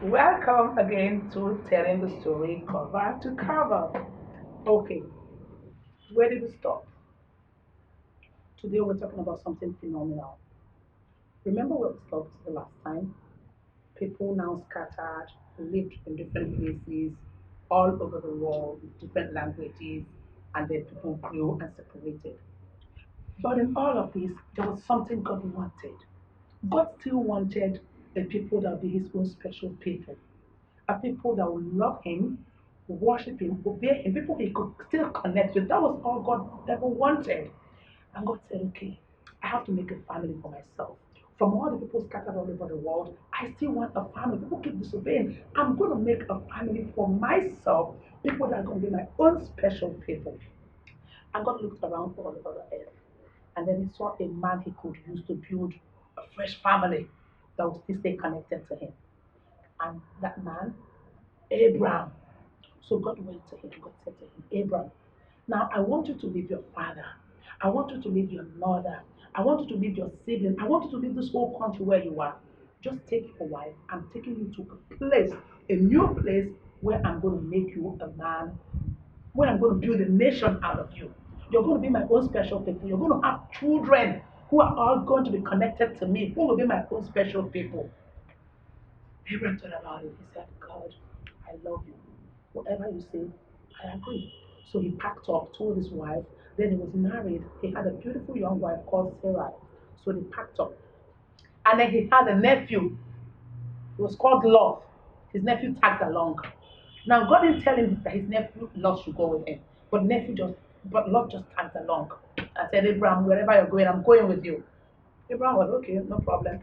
Welcome again to telling the story cover to cover. Okay, where did we stop? Today we're talking about something phenomenal. Remember where we stopped the last time? People now scattered, lived in different places all over the world with different languages, and then people grew and separated. But in all of this, there was something God wanted. God still wanted a people that would be His own special people, a people that would love Him, worship Him, obey Him, people He could still connect with. That was all God ever wanted. And God said, okay, I have to make a family for myself. From all the people scattered all over the world, I still want a family. People keep disobeying. I'm going to make a family for myself, people that are going to be my own special people. And God looked around all over the earth. And then he saw a man he could use to build a fresh family that would still stay connected to him. And that man, Abraham. So God went to him. God said to him, Abraham, now I want you to leave your father. I want you to leave your mother. I want you to leave your sibling. I want you to leave this whole country where you are. Just take your wife. I'm taking you to a place, a new place where I'm going to make you a man, where I'm going to build a nation out of you. You're going to be my own special people. You're going to have children who are all going to be connected to me, who will be my own special people. Abraham thought about it. He said, God, I love you. Whatever you say, I agree. So he packed up, told his wife. Then he was married. He had a beautiful young wife called Sarah. So they packed up. And then he had a nephew. He was called Lot. His nephew tagged along. Now God didn't tell him that his nephew Lot should go with him. But Lot just tagged along. I said, Abraham, wherever you're going, I'm going with you. Abraham was okay, no problem.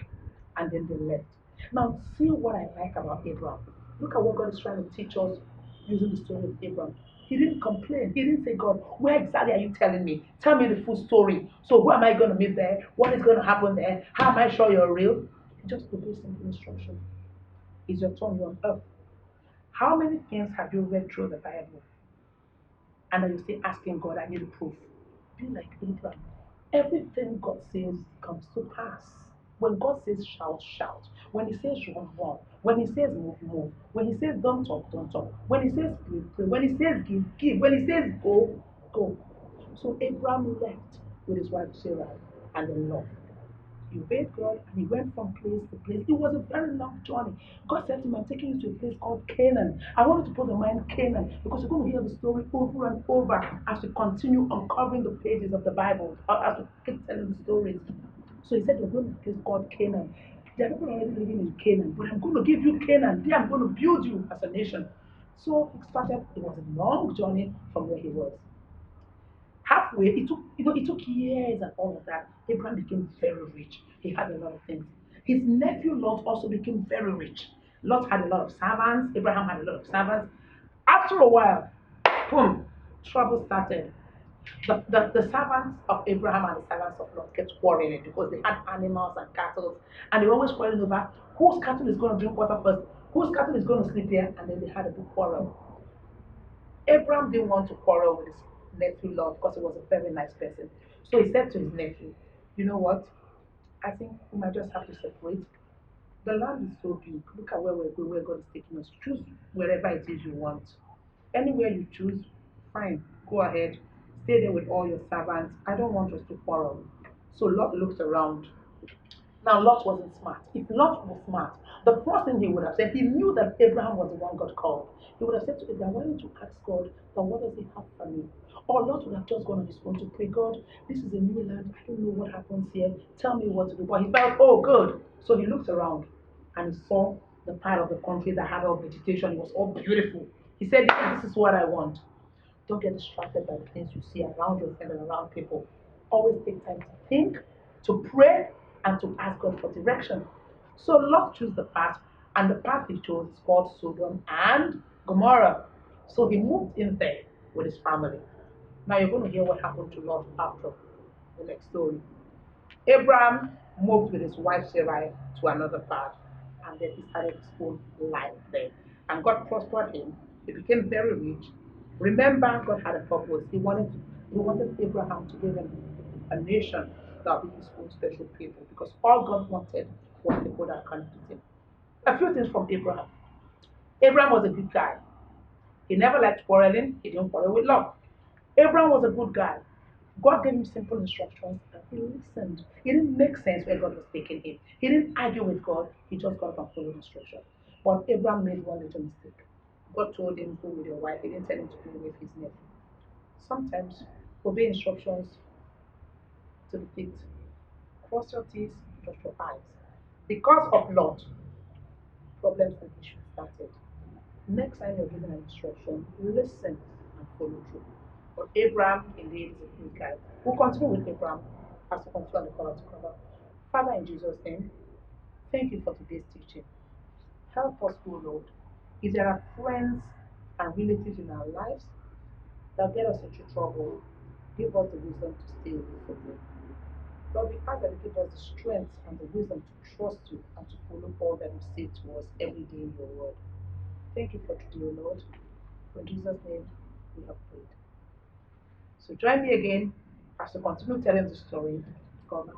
And then they left. Now, see what I like about Abraham. Look at what God is trying to teach us using the story of Abraham. He didn't complain. He didn't say, God, where exactly are you telling me? Tell me the full story. So, who am I going to meet there? What is going to happen there? How am I sure you're real? He just obeys simple instruction. Is your turn, you're on earth. How many things have you read through the Bible and then you still asking God, I need a proof? Be like Abraham. Everything God says comes to pass. When God says shout, shout. When He says run, run. When He says move, move. When He says don't talk, don't talk. When He says pray, pray. When He says give, give. When He says go, go. So Abraham left with his wife Sarah and the Lord. He obeyed God and he went from place to place. It was a very long journey. God said to him, I'm taking you to a place called Canaan. I want you to put in mind Canaan because you're going to hear the story over and over as we continue uncovering the pages of the Bible, as we keep telling the stories. So he said, you're going to a place called Canaan. There are people already living in Canaan, but I'm going to give you Canaan. There I'm going to build you as a nation. So it was a long journey from where he was. Halfway, it took years and all of that. Abraham became very rich. He had a lot of things. His nephew Lot also became very rich. Lot had a lot of servants. Abraham had a lot of servants. After a while, boom, trouble started. The servants of Abraham and the servants of Lot kept quarreling because they had animals and cattle, and they were always quarreling over whose cattle is going to drink water first, whose cattle is going to sleep here, and then they had a big quarrel. Abraham didn't want to quarrel with his nephew Lot because he was a very nice person. So he said to his nephew, you know what? I think we might just have to separate. The land is so big. Look at where we're going, where God is taking us. Choose wherever it is you want. Anywhere you choose, fine, go ahead. Stay there with all your servants. I don't want us to quarrel. So Lot looked around. Now, Lot wasn't smart. If Lot was smart, the first thing he would have said, he knew that Abraham was the one God called. He would have said to Abraham, why don't you ask God, that what does he have for me? Or Lot would have just gone on his own to pray, God, this is a new land. I don't know what happens here. Tell me what to do. But he felt, oh, good. So he looked around and he saw the part of the country that had all vegetation. It was all beautiful. He said, this is what I want. Don't get distracted by the things you see around yourself and around people. Always take time to think, to pray, and to ask God for direction. So Lot chose the path, and the path he chose is called Sodom and Gomorrah. So he moved in there with his family. Now you're going to hear what happened to Lot after the next story. Abraham moved with his wife Sarai to another part, and then he started his own life there. And God prospered him. He became very rich. Remember, God had a purpose. He wanted Abraham to give him a nation that would be his own special people, because all God wanted was people that connected him. A few things from Abraham. Abraham was a good guy. He never liked quarreling. He didn't quarrel with love. Abraham was a good guy. God gave him simple instructions and he listened. It didn't make sense where God was taking him. He didn't argue with God. He just got up and followed instructions. But Abraham made one little mistake. God told him, go with your wife. He didn't tell him to go with his nephew. Sometimes obey instructions to the feet. Cross your T's, dot your I's. Because of Lot, problems and issues started. Next time you're given an instruction, listen and follow through. But Abraham indeed is a good guy. We'll continue with Abraham as we continue on the cover to cover. Father, in Jesus' name, thank you for today's teaching. Help us, O Lord. If there are friends and relatives in our lives that get us into trouble, give us the wisdom to stay away from them. Lord, we ask that you give us the strength and the wisdom to trust you and to follow all that you say to us every day in your word. Thank you for today, O Lord. In Jesus' name, we have prayed. So join me again as we continue telling the story. God.